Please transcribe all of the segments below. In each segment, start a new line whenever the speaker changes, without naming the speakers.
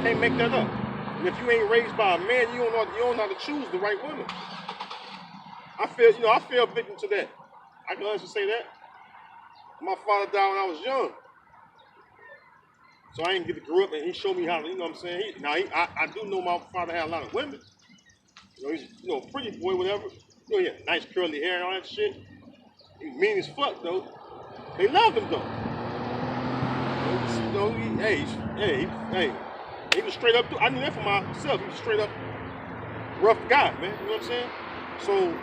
can't make that up. And if you ain't raised by a man, you don't know how to choose the right woman. I fell victim to that. I can honestly say that. My father died when I was young. So I didn't get to grow up and he showed me how to, you know what I'm saying? I do know my father had a lot of women. He's pretty boy, whatever. He had nice curly hair and all that shit. He was mean as fuck though. They loved him though. He was straight up. I knew that for myself. He was straight up rough guy, man. You know what I'm saying? So,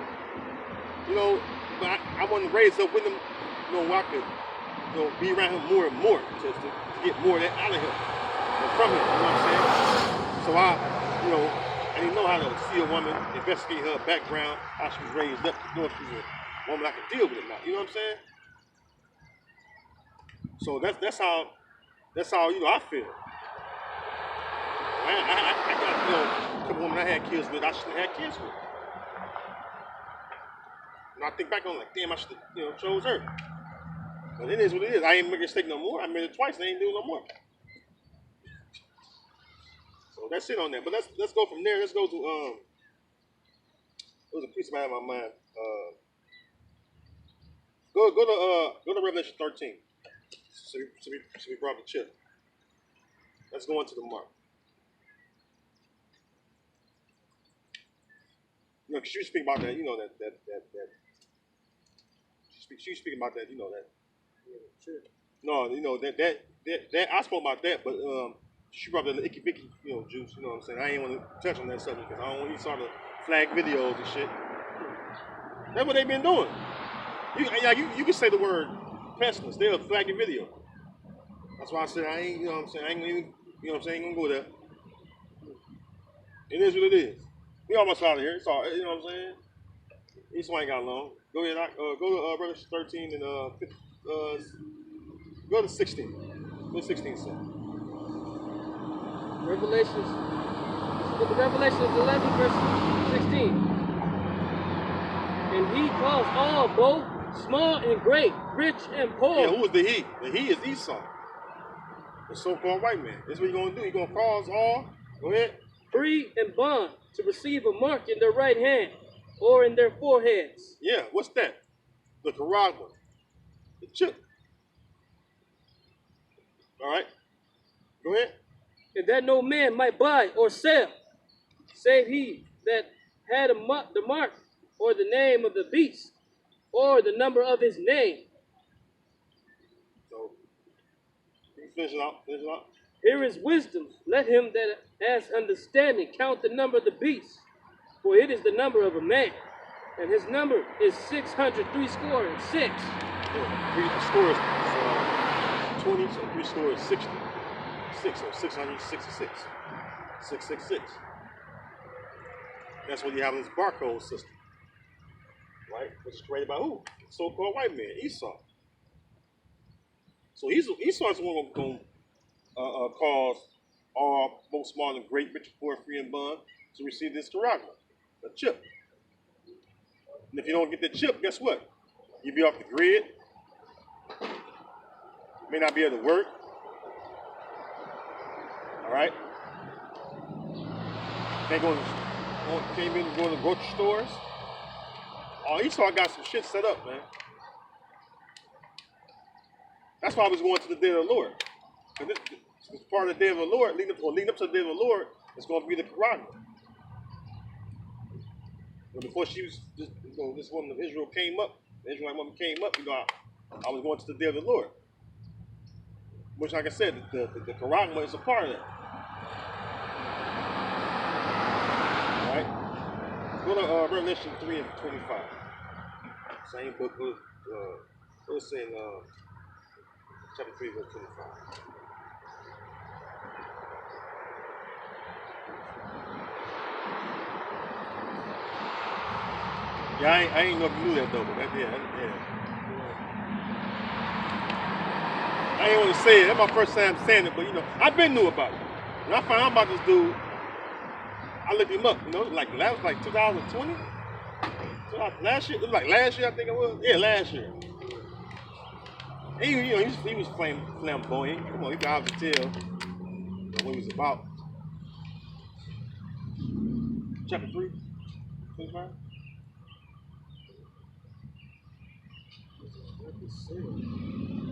but I wasn't raised up with him, where I could, be around him more and more to get more of that out of him and from him. You know what I'm saying? So I didn't know how to see a woman, investigate her background, how she was raised up, to know if she was a woman I could deal with or not. You know what I'm saying? So that's how I feel. I got a couple women I had kids with I shouldn't have had kids with. And I think back on like, damn, I should have chose her. But it is what it is. I ain't make a mistake no more. I made it twice. I ain't do it no more. So that's it on that. But let's go from there. Let's go to there was a piece I had in my mind. Go to Revelation 13. So we brought the chip. Let's go into the mark. Cause she was speaking about that, she was speaking about that, that. No, that I spoke about that, but she brought the icky bicky, juice. You know what I'm saying? I ain't want to touch on that subject because I don't want you saw the flag videos and shit. That's what they been doing. You can say the word pestilence. They'll flag your video. That's why I said I ain't, I ain't gonna even, I ain't gonna go there. It is what it is. We almost out of here. It's all, you know what I'm saying? This one ain't got long. Go ahead, go to Revelation 13 and go to 16. Go to 16, son.
Revelations 11, verse 16. And he calls all, both small and great, rich and poor.
Yeah, who is the he? The he is Esau, the so-called white man. That's what he's going to do. He's going to cause all, go ahead,
free and bond, to receive a mark in their right hand or in their foreheads.
Yeah, what's that? The charagma, the chip. All right, go ahead.
And that no man might buy or sell, save he that had the mark or the name of the beast or the number of his name.
So, you finish it out.
Here is wisdom. Let him that has understanding count the number of the beast, for it is the number of a man, and his number is 636.
Yeah, 3 score is 20, so 3 score is 60. 6, so 666. 666. That's what you have in this barcode system. Right? Which is created by who? The so-called white man, Esau. So Esau's the one going to cause all, both small and great, rich, poor, free, and bond to receive this charagma, a chip. And if you don't get the chip, guess what? You'll be off the grid. You may not be able to work. All right? Can't even go to grocery stores. Oh, Esau got some shit set up, man. That's why I was going to the day of the Lord. This part of the day of the Lord, leading up to the day of the Lord, it's going to be the charagma. But before this woman of Israel came up, the Israelite woman came up, I was going to the day of the Lord. Which, like I said, the charagma is a part of that. All right? Go to Revelation 3 and 25. Same book, let's say in chapter 3, verse 25. Yeah, I ain't know if you knew that though, but yeah. I ain't want to say it. That's my first time saying it, but I've been knew about it. When I found out about this dude, I looked him up. That was like 2020. Last year, it was like last year, I think it was. Yeah, last year. He was flamboyant. Come on, you can obviously tell what he was about. Chapter 3, 25.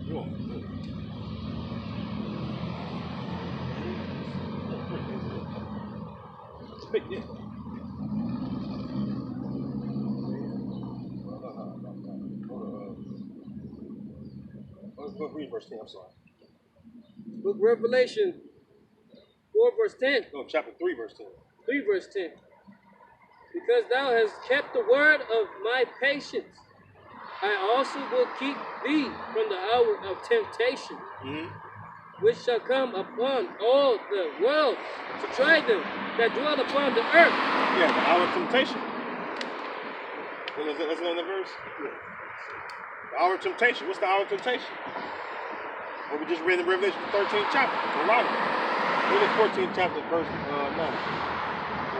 You want pick this. Let's go read verse 10. I'm sorry.
Book of Revelation 4 verse 10.
No, chapter 3, verse 10.
3 verse 10. Because thou hast kept the word of my patience, I also will keep thee from the hour of temptation, which shall come upon all the world to try them that dwell upon the earth.
Yeah, the hour of temptation. Let's go in the verse. The hour of temptation. What's the hour of temptation? What we just read in Revelation 13th chapter. Read the 14th chapter, verse 9.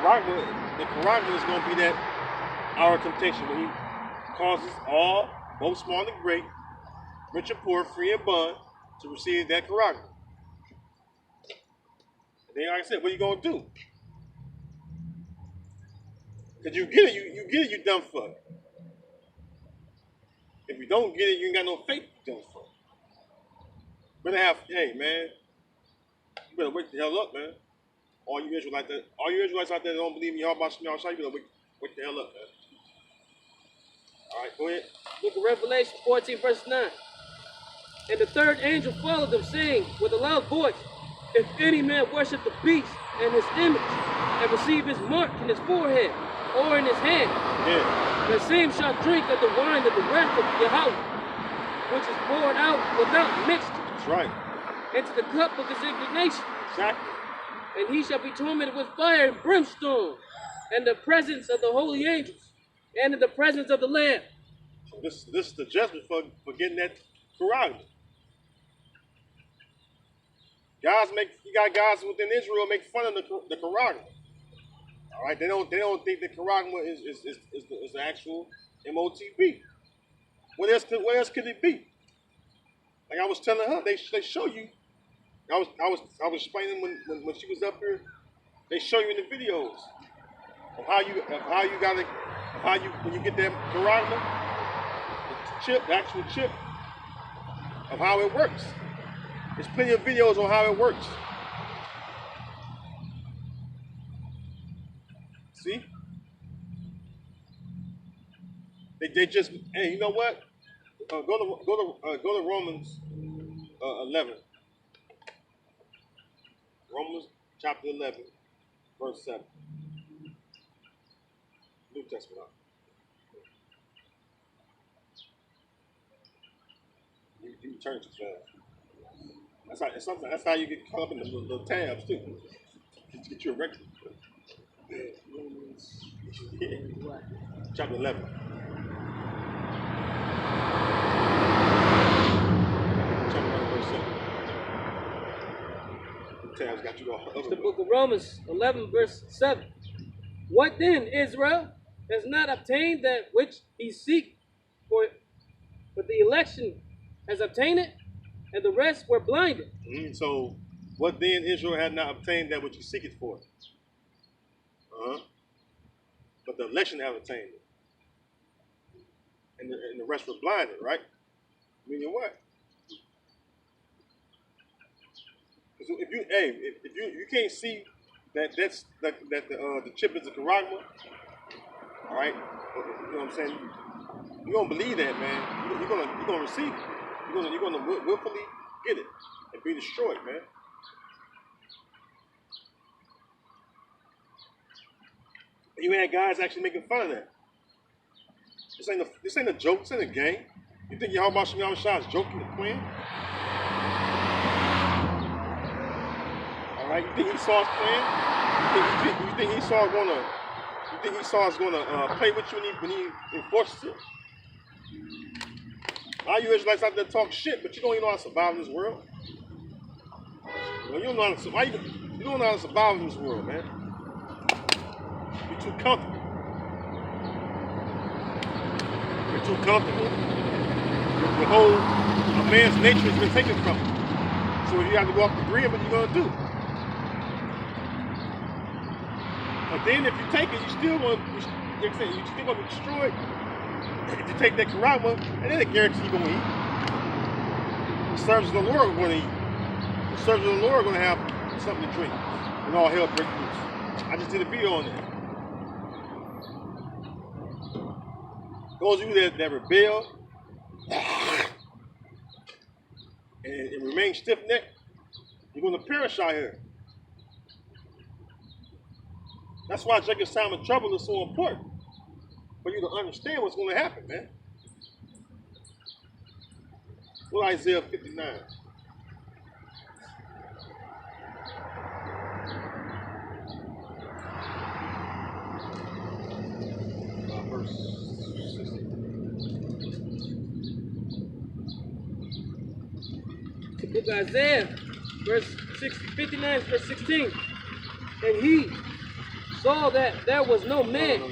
The Karagma is going to be that hour of temptation when he causes all, both small and great, rich and poor, free and bond, to receive that Karagma. And then, like I said, what are you going to do? Because you get it, you get it, you dumb fuck. If you don't get it, you ain't got no faith, you dumb fuck. Better have, hey man, you better wake the hell up, man. All you Israelites out there that don't believe in Yahweh Shem Shai, you better wake the hell up, man. Alright, go ahead.
Book of Revelation 14 verse 9. And the third angel followed them, saying with a loud voice, if any man worship the beast and his image, and receive his mark in his forehead or in his hand, the same shall drink of the wine of the wrath of Yahweh, which is poured out without mixture.
That's right.
Into the cup of his indignation.
Exactly.
And he shall be tormented with fire and brimstone, and the presence of the holy angels, and in the presence of the Lamb.
So this is the judgment for getting that Karagma. You got guys within Israel make fun of the Karagma. All right, they don't think the Karagma is the actual MOTB. What else could it be? Like I was telling her, they show you. I was explaining when she was up here. They show you in the videos of how you when you get that Karagma, the actual chip of how it works. There's plenty of videos on how it works. See? They just, hey, you know what? Go to Romans 11. Romans chapter 11, verse 7. New Testament. You turn too fast. That's how you get caught up in the little tabs too. Get you a record. Chapter 11. Chapter 11, verse 7. The tabs got you all.
It's the book of Romans 11, verse 7. What then, Israel has not obtained that which he seek for, but the election has obtained it, and the rest were blinded.
So, what then Israel had not obtained that which he seeketh for? But the election have obtained it. And the rest were blinded, right? Meaning what? If you can't see that the chip is a Karagma, all right? You know what I'm saying? You're gonna believe that, man. You're gonna receive it. You're gonna willfully get it and be destroyed, man. You had guys actually making fun of that. This ain't a joke. This ain't a game. You think Yahweh Shem Shai is joking and playing? All right. You think Esau's playing? You think Esau's gonna play with you when he enforces it? A lot of you Israelites out there talk shit, but you don't even know how to survive in this world. You don't know how to survive in this world, man. You're too comfortable. You're too comfortable. The whole a man's nature has been taken from him. So if you have to go off the grid, what are you gonna do? But then if you take it, you still want to be destroyed. If you take that karama, and then it guarantees you're going to eat. The servants of the Lord are going to eat. The servants of the Lord are going to have something to drink. And all hell break loose. I just did a video on that. Those of you that rebel and remain stiff-necked, you're going to perish out here. That's why Jacob's time of trouble is so important. For you to understand what's going to happen, man. Well, Isaiah 59. Verse 16.
The book of Isaiah, 59, verse 16. And he saw that there was no man.
No.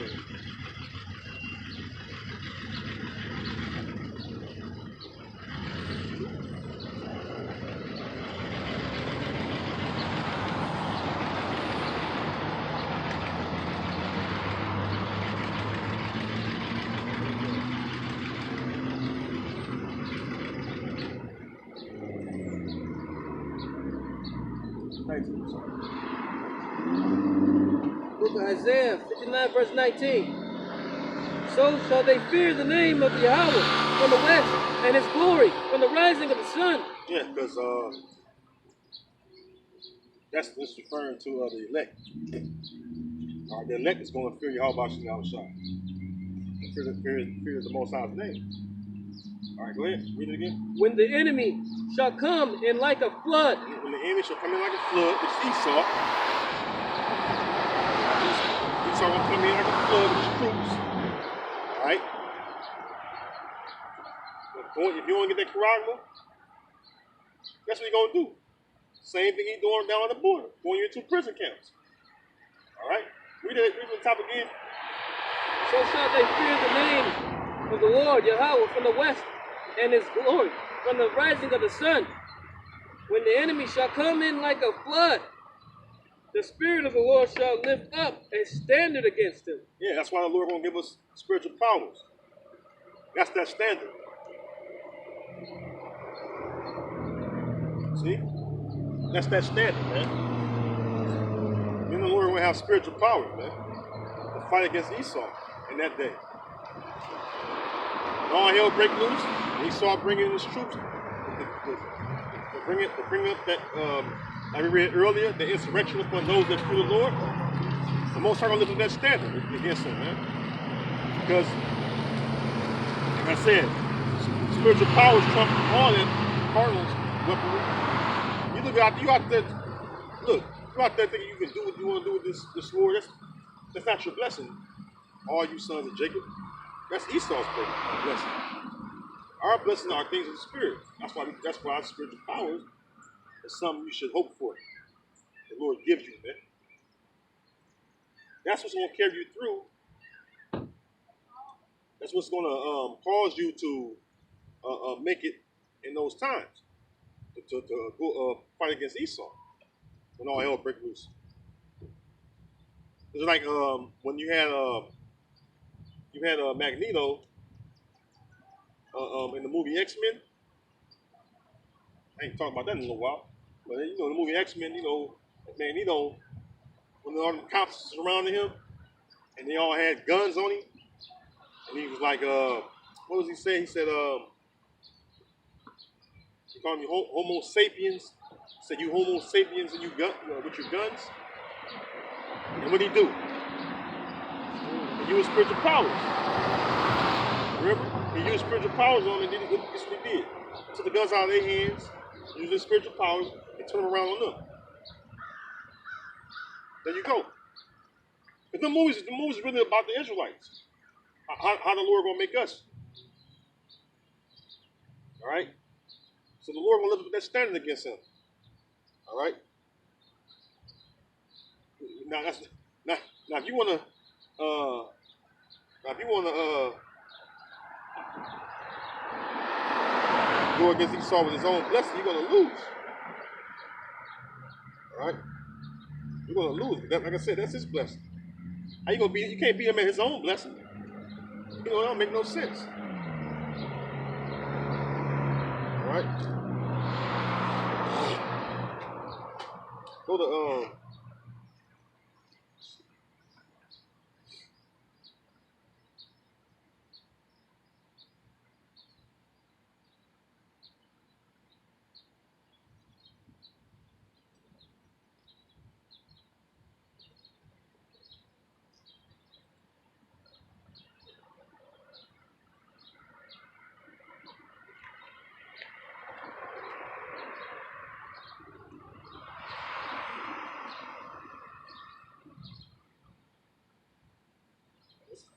Book of Isaiah 59, verse 19. So shall they fear the name of Yahweh from the west, and his glory from the rising of the sun.
Yeah, because that's referring to the elect. The elect is going to fear Yahweh Shem Yahushua. Fear the Most High's name. All right, go ahead. Read it again.
When the enemy shall come in like a flood.
When the enemy shall come in like a flood, which Esau. Esau will come in like a flood with his troops. All right? If you want to get that charagma, that's what he's going to do. Same thing he's doing down on the border, going into prison camps. All right? Read the top again.
So shall they fear the name of the Lord Yahweh from the west, and his glory from the rising of the sun. When the enemy shall come in like a flood, the Spirit of the Lord shall lift up a standard against him.
Yeah, that's why the Lord going to give us spiritual powers. That's that standard. See? That's that standard, man. Then the Lord will have spiritual powers, man, to fight against Esau in that day. And all hell break loose. And Esau bringing his troops to bring up that, like we read earlier, the insurrection upon those that fear the Lord. The Most High going to lift up that standard against them, man. Because, like I said, spiritual powers trump all that cardinals weaponry. You out there thinking you can do what you want to do with this sword. That's not your blessing. All you sons of Jacob. That's Esau's blessing. Our blessings are things of the spirit. That's why spiritual powers is something you should hope for. The Lord gives you, man. That's what's going to carry you through. That's what's going to cause you to make it in those times. To go fight against Esau when all hell break loose. It's like when you had Magneto in the movie X-Men. I ain't talking about that in a little while, but you know the movie X-Men. You know Magneto, when all the cops surrounded him and they all had guns on him, and he was like, what was he saying? He said, he called me Homo sapiens. He said, you Homo sapiens and with your guns. And what did he do? He used spiritual powers. Remember? He used spiritual powers on them, and this is what he did. He took the guns out of their hands, used their spiritual powers, and turned them around on them. There you go. But the movies is really about the Israelites. How the Lord gonna make us. All right? So the Lord will lift up that standard against him. All right? Now if you wanna go against Esau with his own blessing, you're gonna lose. All right? You're gonna lose. Like I said, that's his blessing. How you gonna beat? You can't beat him at his own blessing. You know, that don't make no sense. All right. Go to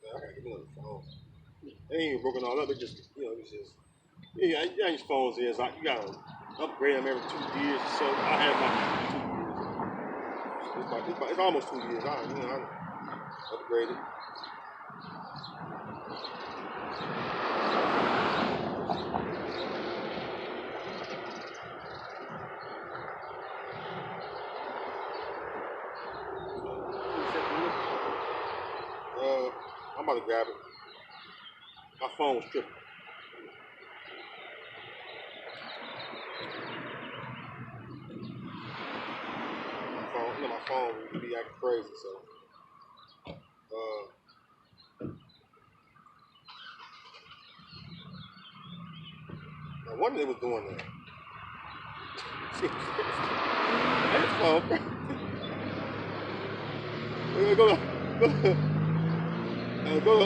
I gotta give another phone. They ain't even broken all up. It just, it's just, yeah, these phones is like you gotta upgrade them every 2 years or so. I have my 2 years. It's almost 2 years. I upgraded. I'm about to grab it. My phone was tripping. My phone would be acting crazy, so. I wonder they was doing that. That's phone. Go.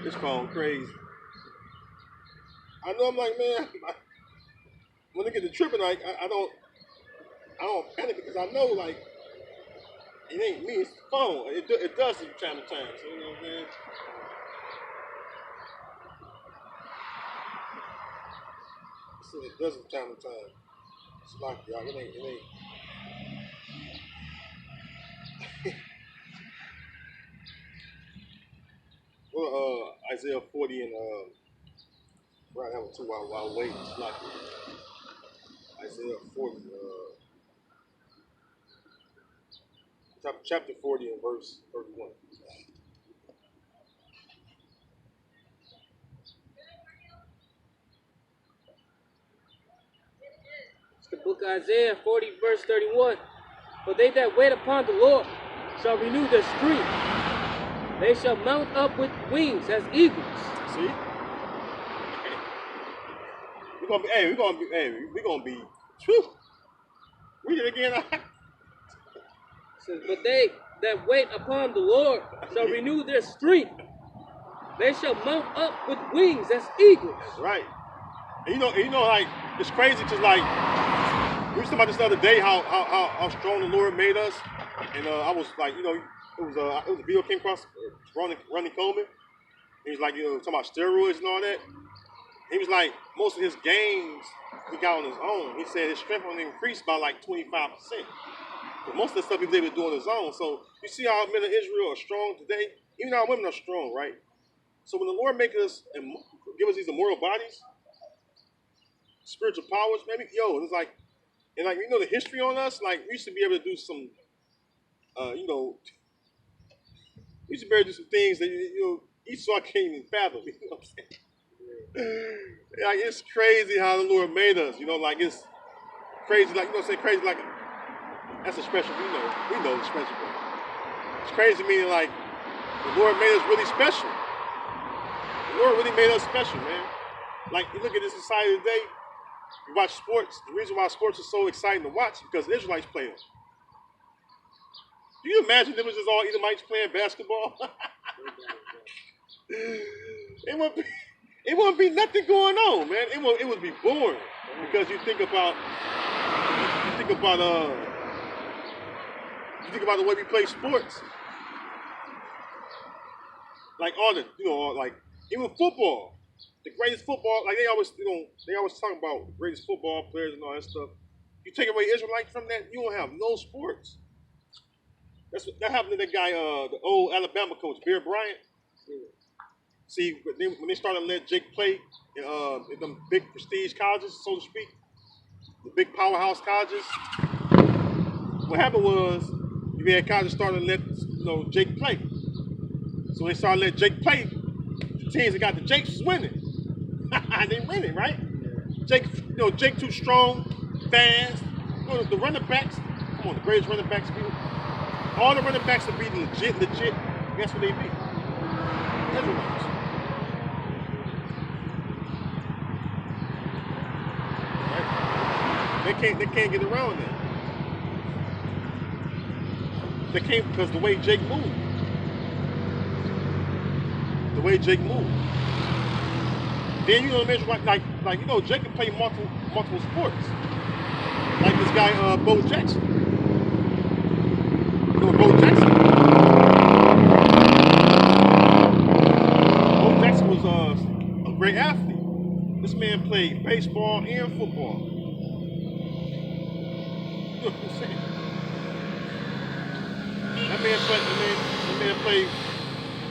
This phone crazy. I know. I'm like, man. When I get to tripping, I don't panic because I know like it ain't me. It's the phone. It does from time to time. So you know what I'm saying. So it does from time to time. It's like y'all. It ain't. Well, Isaiah 40 and right, that was 2 while waiting. It's like Isaiah 40, chapter 40 and verse 31.
It's the book of Isaiah 40, verse 31. For they that wait upon the Lord shall renew their strength. They shall mount up with wings as eagles.
See? We're gonna be, whew. Read it again.
It says, but they that wait upon the Lord shall renew their strength. They shall mount up with wings as eagles.
That's right. And like it's crazy because like we was talking about this the other day how strong the Lord made us, and I was like, it was a video came across Ronnie Coleman. He was like, talking about steroids and all that. He was like, most of his games he got on his own. He said his strength only increased by like 25%. But most of the stuff he was able to do on his own. So you see how men of Israel are strong today? Even our women are strong, right? So when the Lord make us and give us these immortal bodies, spiritual powers, maybe, it's like, and like, the history on us, like, we used to be able to do some, we used to be able to do some things that, Esau can't even fathom, you know what I'm saying? Like, it's crazy how the Lord made us, like, it's crazy, like, crazy, like, that's a special, we know the special, but it's crazy meaning, like, the Lord made us really special. The Lord really made us special, man. Like, you look at this society today, you watch sports. The reason why sports are so exciting to watch is because the Israelites play them. Do you imagine it was just all Edomites playing basketball? It wouldn't be nothing going on, man. It would be boring because you think about the way we play sports. Like all the, like even football. The greatest football, like they always talk about greatest football players and all that stuff. You take away Israelites from that, you don't have no sports. That happened to that guy, the old Alabama coach, Bear Bryant. See, when they started to let Jake play in them big prestige colleges, so to speak, the big powerhouse colleges, what happened was You had college started to let Jake play. So they started to let Jake play. The teams that got the Jakes was winning. They winning, right? Jake, Jake too strong, fast. The running backs, come on, the greatest running backs be. All the running backs will be legit. Guess what they be? Israelites. Right? They can't get around that. They can't because the way Jake moved. The way Jake moved. Then imagine like Jake can play multiple sports. Like this guy Bo Jackson. Bo Jackson. Bo Jackson was a great athlete. This man played baseball and football. You know what I'm saying? That man played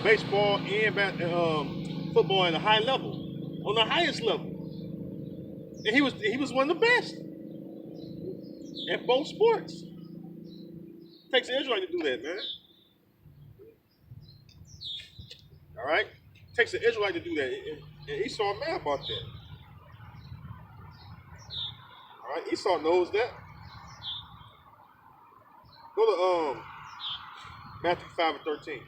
baseball and football at a high level, on the highest level, and he was one of the best at both sports. Takes an Israelite to do that, man. All right, takes an Israelite to do that, and Esau mad about that. All right, Esau knows that. Go to Matthew 5:13.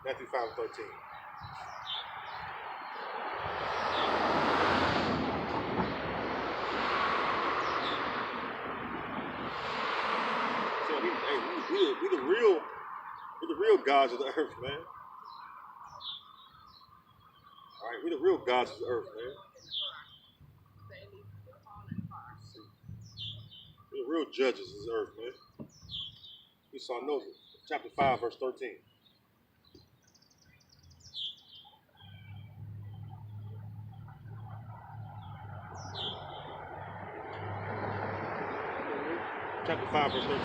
Matthew 5:13. So we the real gods of the earth, man. All right, we the real gods of the earth, man. We the real judges of the earth, man. Esau knows it. Chapter 5, verse 13. Chapter 5, verse 13.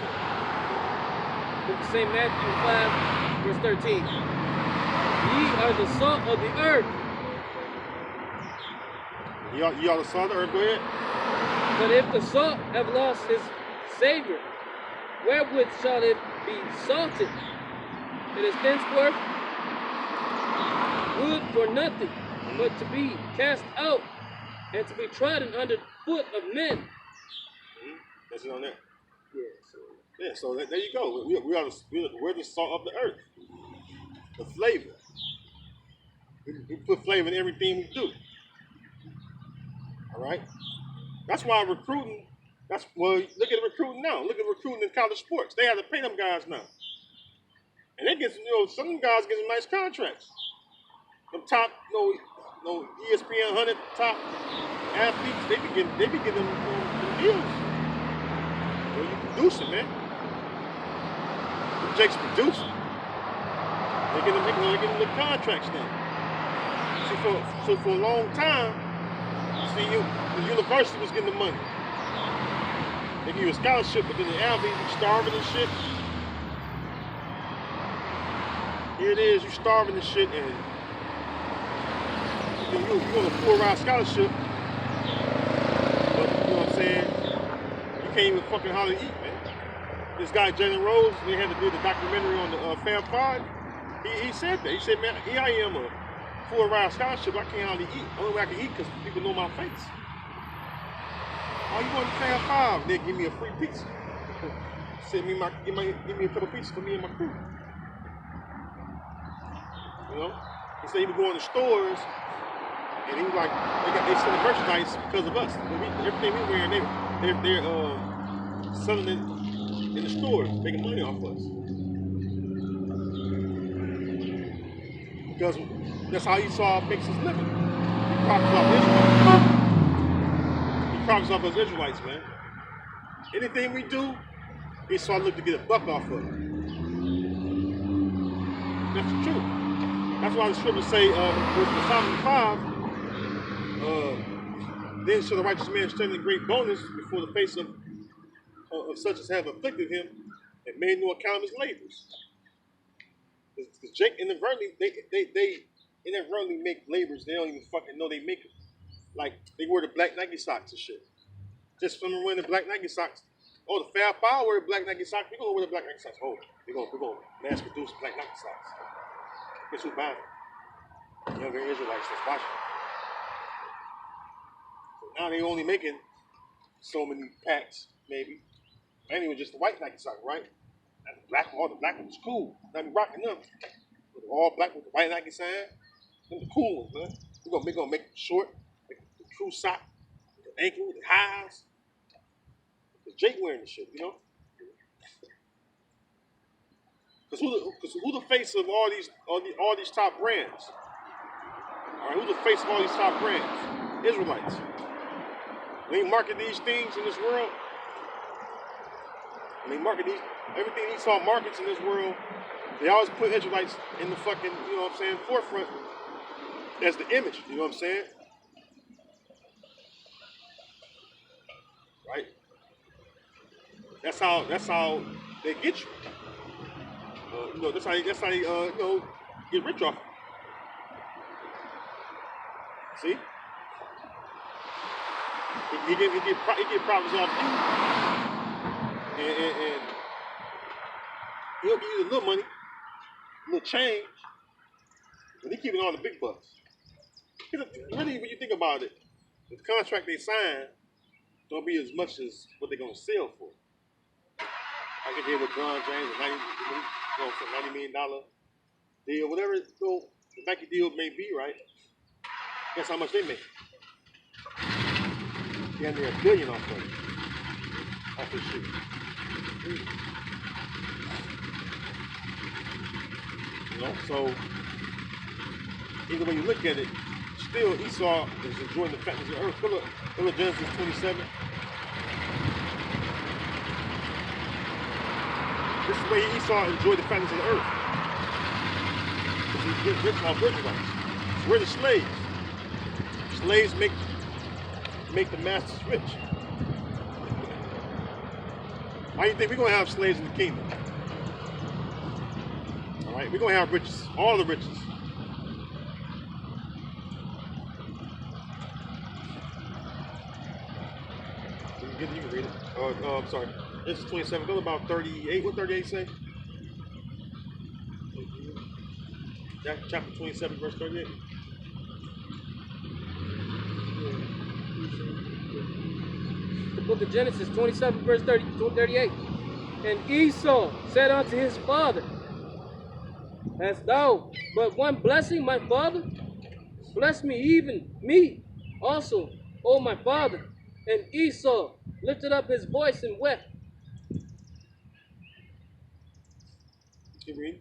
Book of St. Matthew 5, verse 13. Ye are the salt of the earth.
You are the salt of the earth, go ahead.
But if the salt have lost his savor, wherewith shall it be salted? It is thenceforth good for nothing, but to be cast out and to be trodden under foot of men.
That's it on that. So there you go. We're the salt of the earth. The flavor. We put flavor in everything we do. All right. That's why recruiting. Look at recruiting now. Look at recruiting in college sports. They have to pay them guys now, and they get some of them guys get some nice contracts. Them top ESPN 100 top athletes, they be getting them deals. You producing, man. Jake's producing. They're getting the contracts now. So for a long time, the university was getting the money. They give you a scholarship, but then the athletes be starving and shit. Here it is, you starving and shit, and you on a full-ride scholarship, but you know what I'm saying? You can't even fucking hardly eat, man. This guy Jalen Rose, they had to do the documentary on the Fam Pod. He said that. He said, man, here I am a full-ride scholarship. I can't hardly eat. Only way I can eat because people know my face. Oh, you want the Fam 5? They give me a free pizza. Give me a couple pizzas for me and my crew. You know? He said he would go in the stores, and he was like, they sell the merchandise because of us. Everything we wearing, they're selling it in the stores, making money off us. Because that's how Esau makes his living. He profits off Israelites. He profits off us Israelites, man. Anything we do, Esau look to get a buck off of it. That's the truth. That's why the scriptures say, with Psalm 5, then shall the righteous man stand in great bonus before the face of such as have afflicted him and made no account of his labors. Because Jake inadvertently, they inadvertently make labors they don't even fucking know they make them. Like they wear the black Nike socks and shit. Just from wearing the black Nike socks. Oh, the Fab Five wear black Nike socks. We gonna wear the black Nike socks. Oh, we gonna mass produce black Nike socks. Guess who buying it? Younger Israelites that's watching. So now they only making so many packs, maybe. Anyway, just the white Nike socks, right? And the black, all the black ones cool. Now we rocking them. With all black with the white Nike sign. Them the cool ones, man. We gonna make them short, make the true sock, the ankle, the highs. Cause Jake wearing the shit, you know. Cause who the face of all these top brands? All right, who's the face of all these top brands? Israelites. They market these things in this world. They market everything Esau markets in this world. They always put Israelites in the fucking, you know what I'm saying, forefront as the image. You know what I'm saying? Right. That's how they get you. You know, that's how they you know, get rich off. See? He get profits off you, and he'll give you a little money, a little change, but he keeping all the big bucks. Really, when you think about it, the contract they sign don't be as much as what they're gonna sell for. I can deal with John James a $90 million deal, whatever the Nike deal may be, right? Guess how much they make? They're under $1 billion off of it. Off this shit. You know, so either way you look at it, still Esau is enjoying the fatness of the earth. Look at Genesis 27. This is the way Esau enjoyed the fatness of the earth. Because he gets rich off Israelites. We're the slaves. Slaves make the masters rich. Why do you think we're going to have slaves in the kingdom? All right, we're going to have riches, all the riches. You can read it. I'm sorry. This is 27. Go to about 38. What 38 say? Chapter 27, verse 38.
The book of Genesis 27, verse 38. And Esau said unto his father, Hast thou but one blessing, my father? Bless me, even me also, O my father. And Esau lifted up his voice and wept.
Keep reading.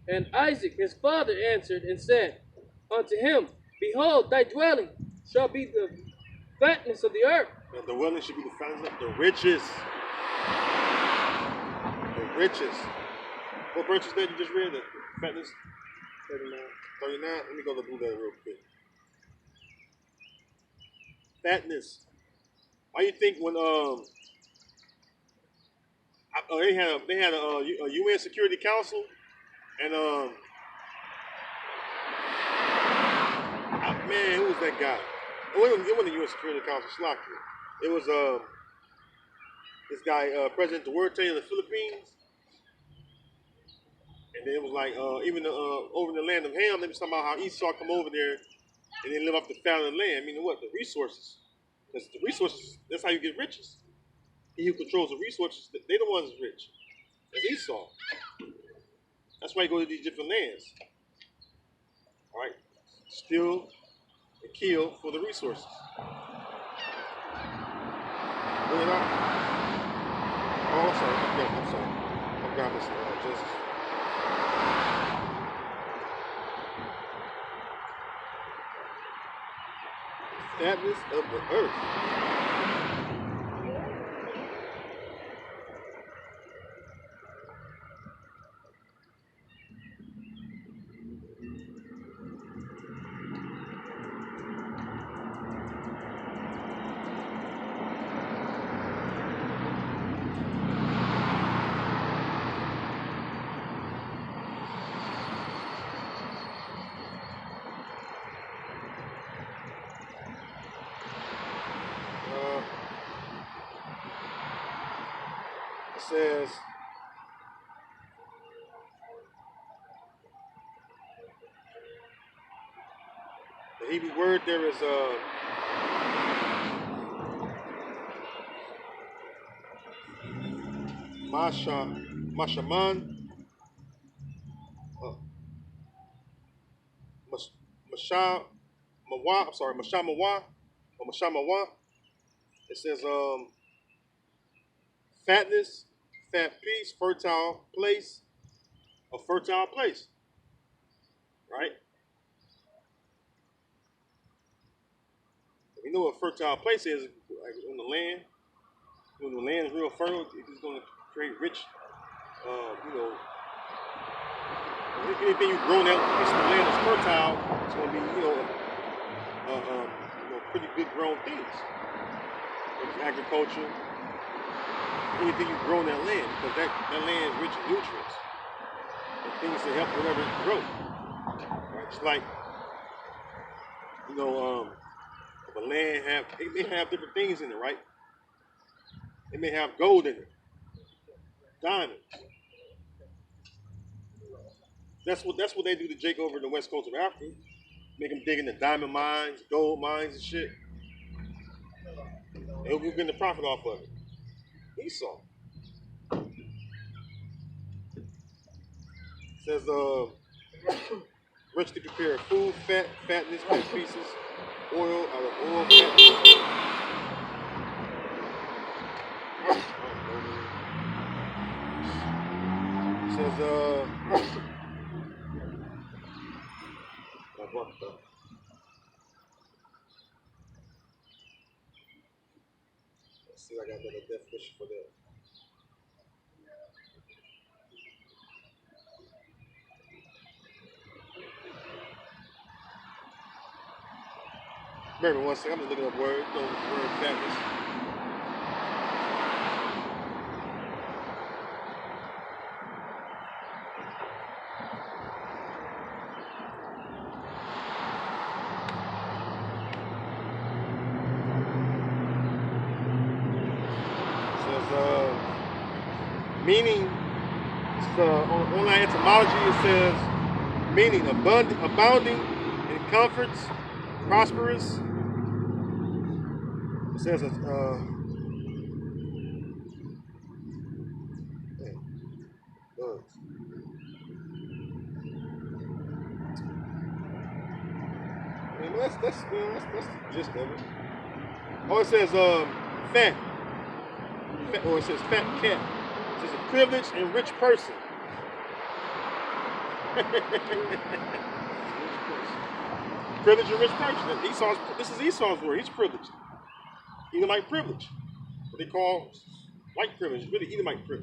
And Isaac his father answered and said unto him, Behold, thy dwelling shall be the fatness of the earth.
And the dwelling should be the fatness of the riches. The riches. What verses did you just read? The fatness? 39. 39? Let me go to that real quick. Fatness. Why you think when they had a UN Security Council and man, who was that guy? It wasn't the UN Security Council, Slovakia. It was this guy President Duterte of the Philippines, and then it was like even over in the land of Ham, they was talking about how Esau come over there and they live off the fat of the land. I mean, what? The resources. Because the resources, that's how you get riches. He who controls the resources, they're the ones rich. That's Esau. That's why you go to these different lands. All right? Steal and kill for the resources. Oh, I'm sorry. I'm sorry. I'm grabbing this Genesis. Fatness of the earth. says, the Hebrew word there is mashaman, mashamawa. I'm sorry, mashamawa or mashamawa. It says fatness, fat piece, fertile place, a fertile place, right? We know what a fertile place is, like on the land. When the land is real fertile, it's going to create rich, anything you grow in that piece of land that's fertile, it's going to be, pretty good grown things. Like agriculture, anything you grow in that land, because that land is rich in nutrients and things to help whatever it grow. Right? Just like, if a land it may have different things in it, right? It may have gold in it, diamonds. That's what they do to Jake over in the west coast of Africa. Make them dig into diamond mines, gold mines and shit. And who's getting the profit off of it? Esau. It says rich to prepare food, fatness, fat pieces, oil, out of oil, fatness. It says let's see, I got another definition for that. Remember, one second, I'm just looking up word fatness. Meaning, on online etymology, it says meaning abounding in comforts, prosperous. It says that's the gist of it. Oh, it says fat, or it says fat cat. It says a privileged and rich person. Privileged and rich person. This is Esau's word. He's privileged. Edomite privilege. What they call white privilege. Really Edomite privilege.